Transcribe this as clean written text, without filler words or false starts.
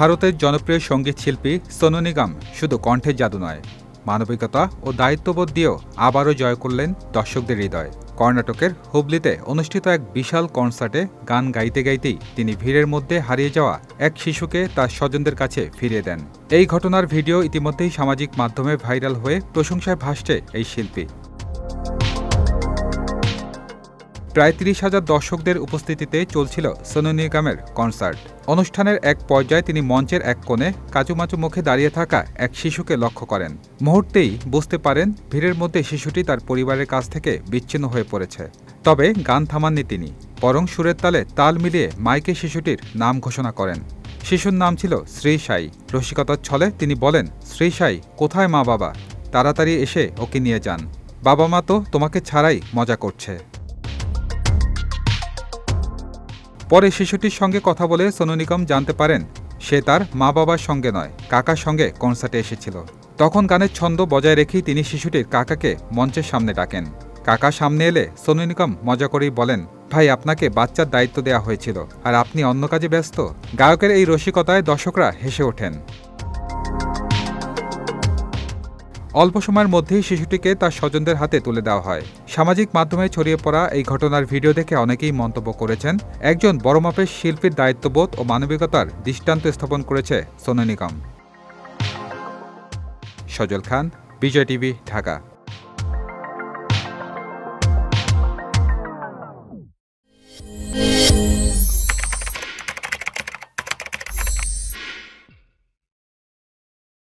ভারতের জনপ্রিয় সঙ্গীত শিল্পী সোনু নিগম শুধু কণ্ঠের জাদু নয়, মানবিকতা ও দায়িত্ববোধ দিয়েও আবারও জয় করলেন দর্শকদের হৃদয়। কর্ণাটকের হুবলিতে অনুষ্ঠিত এক বিশাল কনসার্টে গান গাইতে গাইতেই তিনি ভিড়ের মধ্যে হারিয়ে যাওয়া এক শিশুকে তার স্বজনদের কাছে ফিরিয়ে দেন। এই ঘটনার ভিডিও ইতিমধ্যেই সামাজিক মাধ্যমে ভাইরাল হয়ে প্রশংসায় ভাসছে এই শিল্পী। প্রায় ৩০,০০০ দর্শকদের উপস্থিতিতে চলছিল সোনু নিগমের কনসার্ট। অনুষ্ঠানের এক পর্যায়ে তিনি মঞ্চের এক কোণে কাচুমাচু মুখে দাঁড়িয়ে থাকা এক শিশুকে লক্ষ্য করেন। মুহূর্তেই বুঝতে পারেন ভিড়ের মধ্যে শিশুটি তার পরিবারের কাছ থেকে বিচ্ছিন্ন হয়ে পড়েছে। তবে গান থামাননি তিনি, বরং সুরের তালে তাল মিলিয়ে মাইকে শিশুটির নাম ঘোষণা করেন। শিশুর নাম ছিল শ্রী সাই। রসিকতার ছলে তিনি বলেন, শ্রী সাই, কোথায় মা বাবা? তাড়াতাড়ি এসে ওকে নিয়ে যান। বাবা মা তো তোমাকে ছাড়াই মজা করছে। পরে শিশুটির সঙ্গে কথা বলে সোনু নিগম জানতে পারেন সে তার মা বাবার সঙ্গে নয়, কাকার সঙ্গে কনসার্টে এসেছিল। তখন গানের ছন্দ বজায় রেখেই তিনি শিশুটির কাকাকে মঞ্চের সামনে ডাকেন। কাকা সামনে এলে সোনু নিগম মজা করেই বলেন, ভাই, আপনাকে বাচ্চার দায়িত্ব দেওয়া হয়েছিল আর আপনি অন্য কাজে ব্যস্ত। গায়কের এই রসিকতায় দর্শকরা হেসে ওঠেন। অল্প সময়ের মধ্যেই শিশুটিকে তার স্বজনদের হাতে তুলে দেওয়া হয়। সামাজিক মাধ্যমে ছড়িয়ে পড়া এই ঘটনার ভিডিও দেখে অনেকেই মন্তব্য করেছেন, একজন বড় মাপের শিল্পীর দায়িত্ববোধ ও মানবিকতার দৃষ্টান্ত স্থাপন করেছে সোনু নিগম। সজল খান, বিজয় টিভি, ঢাকা।